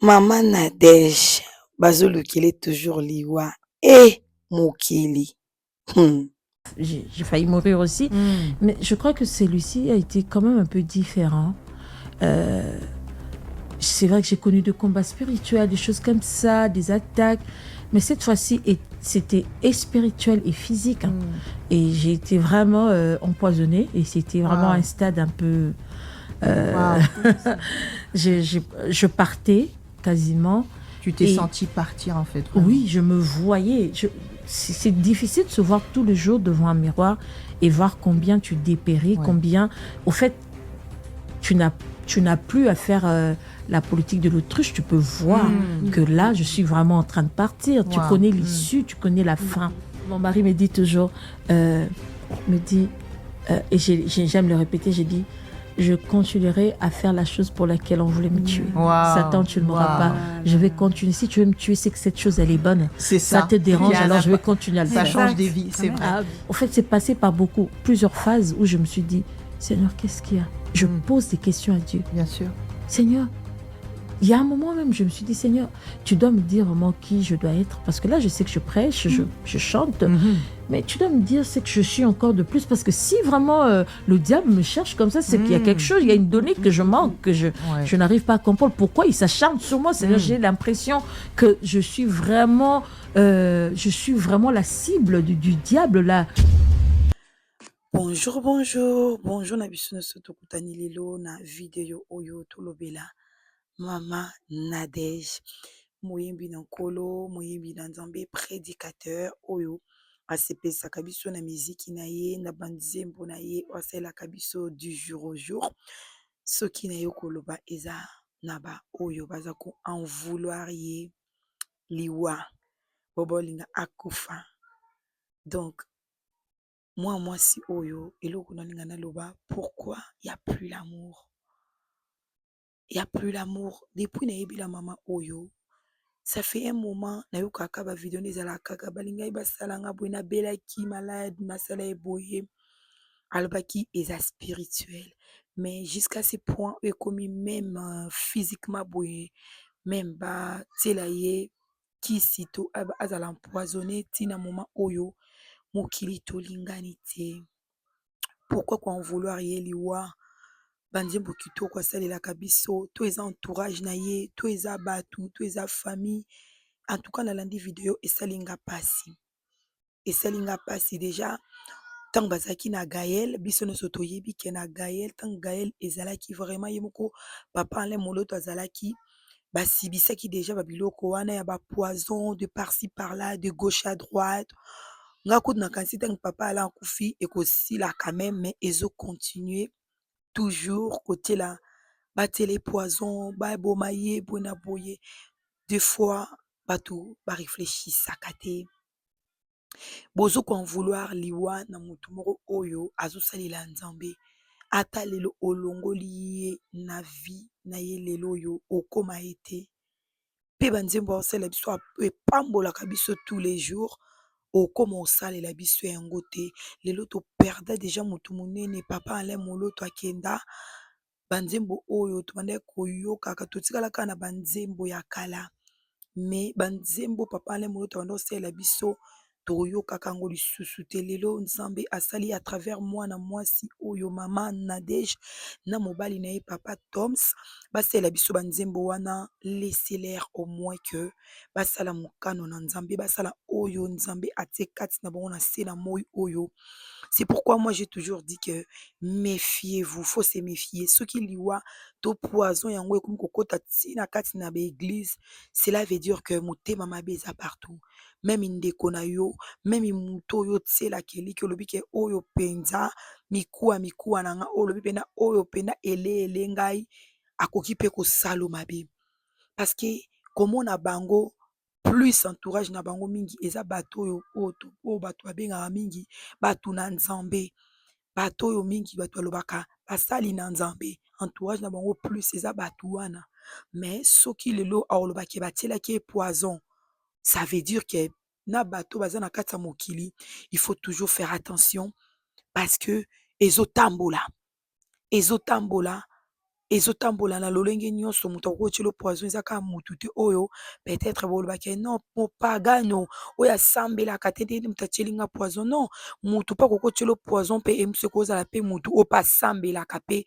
Mama Nadège bazolukele toujours liwa et mokili. J'ai failli mourir aussi. Mais je crois que celui-ci a été quand même un peu différent. C'est vrai que j'ai connu des combats spirituels, des choses comme ça, des attaques. Mais cette fois-ci, c'était et spirituel et physique. Et j'ai été vraiment empoisonnée. Et c'était vraiment un stade un peu... je partais quasiment. Tu t'es senti partir en fait. Vraiment. Oui, je me voyais. C'est difficile de se voir tous les jours devant un miroir et voir combien tu dépéris, combien... Au fait, tu n'as plus à faire la politique de l'autruche. Tu peux voir que là, je suis vraiment en train de partir. Tu connais l'issue, tu connais la fin. Mon mari me dit toujours, et j'aime le répéter, j'ai dit, je continuerai à faire la chose pour laquelle on voulait me tuer. Satan, tu ne m'auras pas. Je vais continuer. Si tu veux me tuer, c'est que cette chose, elle est bonne. C'est ça. Ça te dérange, alors je vais continuer à le faire. Ça change des vies, c'est vrai. En fait, c'est passé par plusieurs phases où je me suis dit, Seigneur, qu'est-ce qu'il y a? Je pose des questions à Dieu. Bien sûr. Seigneur, il y a un moment même, je me suis dit, Seigneur, tu dois me dire vraiment qui je dois être. Parce que là, je sais que je prêche, je chante. Mais tu dois me dire ce que je suis encore de plus. Parce que si vraiment le diable me cherche comme ça, c'est qu'il y a quelque chose, il y a une donnée que je manque, que je n'arrive pas à comprendre. Pourquoi il s'acharne sur moi? Seigneur, j'ai l'impression que je suis vraiment la cible du diable là. Bonjour, bonjour. Bonjour na biso nyonso tokutani lelo na video oyo tolobela Mama Nadège. Moyembi na nkolo, moyembi na nzambe, prédicateur oyo asepesaka biso na miziki na ye, na banzembo na ye, asalelaka biso du jour au jour. Soki na ye koloba eza na ba oyo baza ko en vouloir ye liwa, bobolinga akufa. Donc moi si oyo eloko nalinga naloba, pourquoi il y a plus l'amour? Il y a plus l'amour depuis nayebi la mama oyo. Ça fait un moment nayokaka ba video ezala kaka balingai basalanga boye nabelaki malade nasala eboye alobaki eza spirituel, mais jusqu'à ce point ekomi même physiquement boye, même batiela ye kisi to azala empoisonné ntina moment oyo mokili tolingani te. Pourquoi en vouloir ye liwa? Banzembo kitoko asalelaka biso, to eza entourage na ye, to eza bato, to eza famille. En tout cas nalandi video esalinga pasi. Esalinga pasi déjà ntango bazalaki na Gaël, biso nyonso toyebi ke na Gaël, ntango Gaël ezalaki vraiment ye moko papa Alain Moloto azalaki basibisaki déjà babiloko wana ya bapoison de par-ci par-là, de gauche à droite. Nga kutu nakanisi ntango papa Alain akufi ekosila quand même, mais ezocontinue toujours kotiela batiela poison baboma ye boye na boye. Des fois bato bareflechisaka te. Bozoko en vouloir liwa na motu moko oyo azosalela nzambe. Ata lelo olongoli ye na vie na ye lelo oyo okoma ye te. Mpe banzembo aosalela biso epambolaka biso tous les jours, okoma osalela biso yango te. Lelo toperda déjà motu monene papa Alain Moloto akenda. Banzembo oyo tobandaki koyokaka totikalaka na banzembo ya kala, mais banzembo papa Alain Moloto abanda kosalela biso toyokaka yango lisusu te. Lelo nzambe asali à travers mwana mwasi oyo mama Nadège na mobali na ye papa Toms basalela biso banzembo wana. Laissez-leur au moins que basala mokano na nzambe, basala oyo nzambe atie kati na bango na se na moi oyo. C'est pourquoi moi j'ai toujours dit que méfiez-vous, faut se méfier. Soki liwa to poison yango ekomi kokota ntina kati na baeglise, cela veut dire que motema mabe eza partout. Même ndeko na yo, même moto oyo otielaka eliki olobi ke oyo mpenza mikuwa na nga, oyo olobi mpena oyo mpena ele ngai akoki mpe kosala mabe. Parce que komona bango plus entourage na bango mingi eza bato oyo bato babengaka mingi bato na nzambe. Bato oyo mingi bato balobaka basali na nzambe, entourage na bango plus eza bato wana. Mais soki lelo aolobaki batielaki ye poison, ça veut dire que na bato baza na kati ya mokili, il faut toujours faire attention parce que ezotambola ezotambola na lolenge nyonso moto akoki kotiela poison eza kaka mutu te oyo peut-être bolobaki non mopagano oyo asambelaka te nde moto atieli nga poison non mutu mpe akoki kotiela poison mpe emiso ekozala mpe mutu oyo mpe asambelaka mpe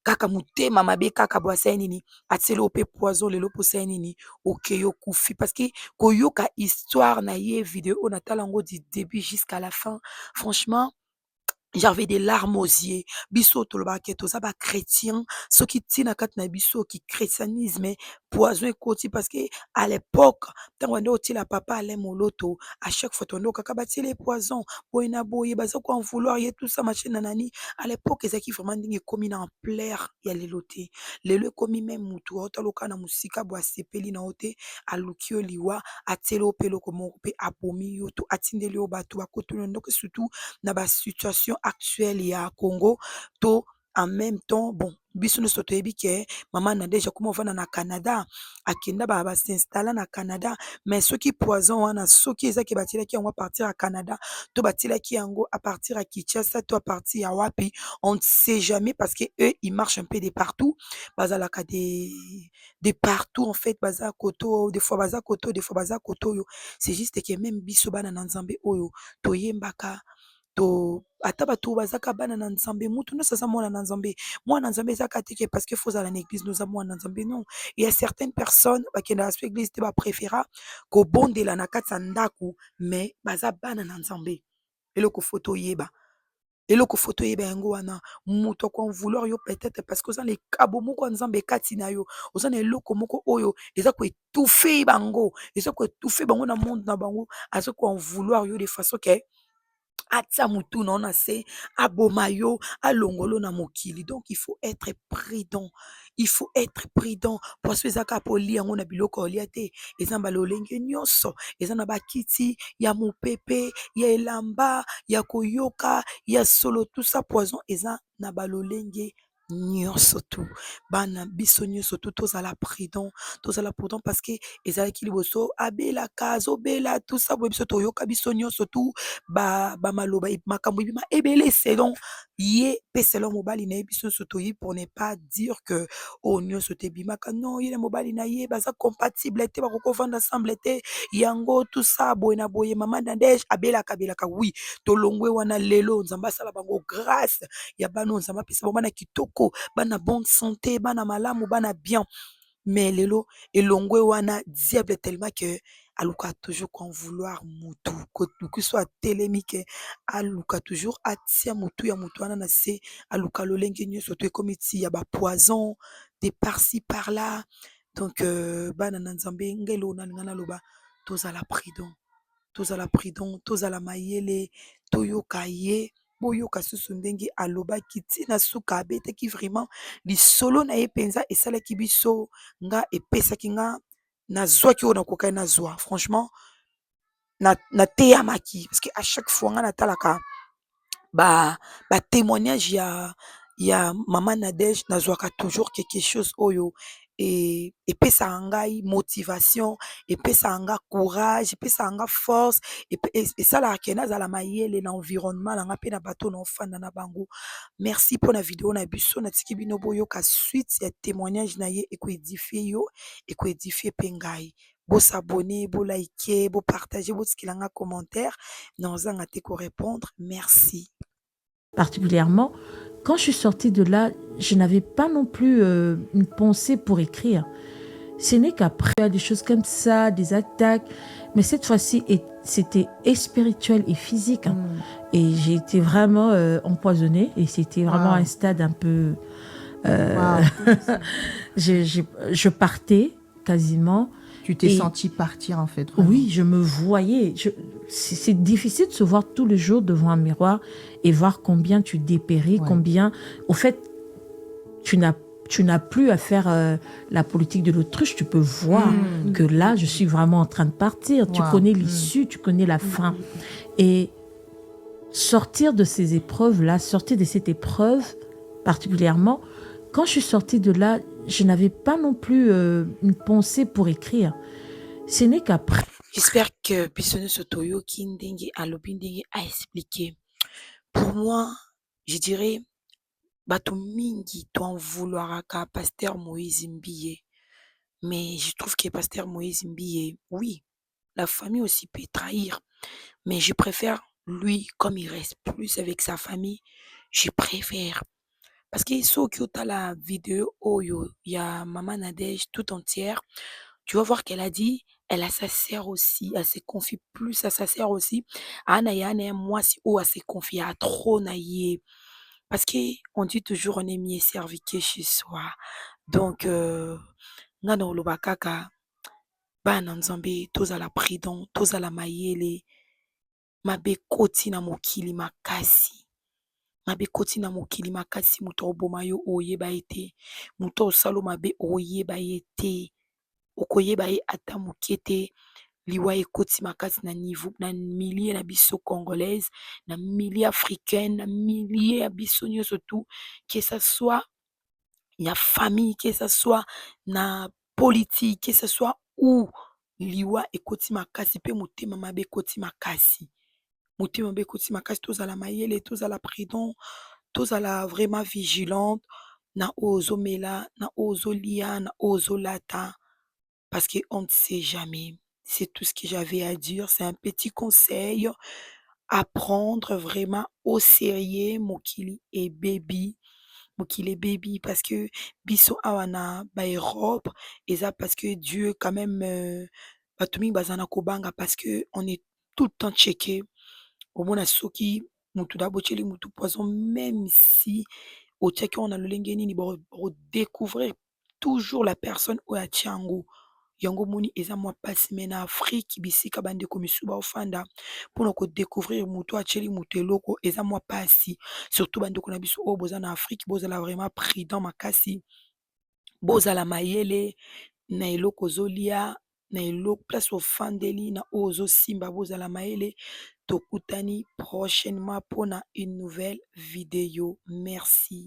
kaka motema mabe kaka boye asali nini atieli oyo mpe poison lelo mpo osali nini okei okufi parce que koyoka histoire na ye video oyo natala yango du début jusqu'à la fin franchement j'avais des larmes aux yeux. Biso tolobaka toza ba chrétien soki ntina kati na biso ki christianisme poison ekoti parce que à l'époque ntango bande otiela papa Alain Moloto à chaque fois tondo kaka batieli ye poison boye na boye baza ko en vouloir ye tout ça machin na nani à l'époque ezalaki vraiment ndenge ekomi na ampleur ya lelo te lelo ekomi même mutu aotaloka na mosika boye asepeli na yo te aluki yo liwa atieli yo mpe eloko moko mpe abomi yo to atindeli yo bato bakotoli yo ndoki surtout na basituation actuelle ya Congo to en même temps bon biso nyonso toyebi ke mama Nadege akoma ovanda na Canada akenda basinstalla na Canada mais soki poison wana soki ezaki batielaki yango a partir ya Canada to batielaki yango a partir ya Kinshasa to a partir ya wapi on ne sait jamais parce que eux ils marchent un peu de partout bazalaka de partout en fait baza koto des fois baza koto des fois baza koto oyo c'est juste que même biso bana na Nzambe oyo toyembaka to ata bato bazaka bana na Nzambe mutu nyonso aza mwana na Nzambe mwana na Nzambe ezaka te ke parce que faut ozala na église noza mwana na Nzambe non il y a certaines personnes bakendaka so église te bapréféra kobondela na kati ya ndako mais baza bana na Nzambe eloko fo toyeba eloko fo toyeba yango wana moto ako vouloir yo peut-être parce que oza na ekabo moko ya Nzambe ekati na yo oza na eloko moko oyo eza koétouffe bango eza koétouffe bango na monde na bango aza ko vouloir yo de façon ke atia mutu na yo na se aboma yo alongolo na mokili donc il faut être prudent poiso eza kaka mpo lia yango na biloko olia te eza na balolenge nyonso eza na bakiti ya mopepe ya elamba ya koyoka ya solo tout ça poison eza na balolenge nyonso tu bana biso nyonso tu tozala prudent parce que ezalaki liboso abelaka azobela tout ça boye biso toyoka biso nyonso tu bamaloba makambo ebima ebele selon ye mpe selon mobali na ye biso nyonso toyi pour ne pas dire que oyo nyonso te ebimaka non ye na mobali na ye baza compatible te bakoki kovanda ensemble te yango tout ça boye na boye mama Nadege abelaka oui tolongwe wana lelo Nzambe asala bango grâce ya bana oyo Nzambe apesa bango bana kitoko bana bonne santé bana malamu bana bien mais lelo elongwe wana diable tellement que aluka toujours qu'en vouloir mutu kotuki so atelemi ke aluka toujours atia mutu ya mutu wana na se aluka lolenge nyonso to ekomi ti ya bapoison de par-ci par-là donc bana na Nzambe ngelo nalinga naloba tozala prudent tozala mayele toyoka ye boyoka susu ndenge alobaki ntina suka abetaki vraiment lisolo na ye mpenza esalaki biso nga epesaki nga nazwaki oyo nakokaki nazwa franchement nateyamaki parce que à chaque fois nga natalaka batémoignage ya mama Nadege nazwaka toujours quelque chose oyo epesaka ngai motivation epesaka nga courage epesaka nga force esalaka ke nazala mayele na environnement na nga mpe na bato na ofanda na bango merci mpona video na biso natiki bino boyoka suite ya témoignage na ye ekoedifie yo ekoedifie mpe ngai bosabone bolike bopartage botikela nga commentaire nazanga te korépondre merci particulièrement. Quand je suis sortie de là, je n'avais pas non plus une pensée pour écrire. Ce n'est qu'après des choses comme ça, des attaques, mais cette fois-ci, c'était spirituel et physique. Hein. Et j'ai été vraiment empoisonnée et c'était vraiment un stade un peu... je partais quasiment. Tu t'es sentie partir en fait. Vraiment. Oui, je me voyais. C'est difficile de se voir tous les jours devant un miroir et voir combien tu dépéris, combien... Au fait, tu n'as plus à faire la politique de l'autruche. Tu peux voir que là, je suis vraiment en train de partir. Tu connais l'issue, tu connais la fin. Et sortir de ces épreuves-là, sortir de cette épreuve particulièrement, quand je suis sortie de là, je n'avais pas non plus une pensée pour écrire. Ce n'est qu'après. J'espère que Bissonne Sotoyo Kindenge Alobindenge a expliqué. Pour moi, je dirais, bato mingi toen vouloiraka Pasteur Moïse Mbiye. Mais je trouve que Pasteur Moïse Mbiye, oui, la famille aussi peut trahir. Mais je préfère lui, comme il reste plus avec sa famille, je préfère. Parce que ceux qui ont la vidéo, oh yo, il y a Maman Nadège tout entière. Tu vas voir qu'elle a dit, elle a sa sœur aussi, elle se confie plus à sa sœur aussi. Ana yana, moi, si, oh, elle se confie à trop naïe. Parce que on dit toujours, on est mieux servi que chez soi. Donc, nga na oloba kaka, bana nzambe, tozala prudent, tozala mayele, mabe koti na mokili makasi. Mabe koti na mokili makasi, moto oboma yo oyeba ye te, moto osala mabe oyeba ye te, okoyeba ye ata moke te. Liwa ekoti makasi na niveau na milie na biso congolaise, na milie africaine, na milie ya biso nyonso tu, que ça soit ya famille, que ça soit na politique, que ça soit où, liwa ekoti makasi mpe motema mabe ekoti makasi. Motema mabe ekoti makasi, tozala mayele, tozala prudent, tozala vraiment vigilante na oyo ozomela, na oyo ozolia, na oyo ozolata, parce qu'on ne sait jamais. C'est tout ce que j'avais à dire. C'est un petit conseil à prendre vraiment au sérieux, mokili et baby. Mokili et baby, parce que biso awana ba Europe, et ça parce que Dieu quand même, bato mingi baza na kobanga parce que on est tout le temps checké. Omona soki mutu daboteli mutu poison, même si otiaki ngo na lolenge nini, bakodécouvrir toujours la personne oyo atia yango. Yango omoni eza mwa mpasi, me na Afrique bisika bandeko misusu baofanda mpona kodécouvrir mutu oyo atieli mutu eloko eza mwa mpasi. Surtout bandeko na biso oyo boza na Afrique, bozala vraiment prudent makasi, bozala mayele na eloko ozolia, na eloko place ofandeli, na oyo ozosimba, bozala mayele. Tokutani prochainement mpona une nouvelle vidéo. Merci.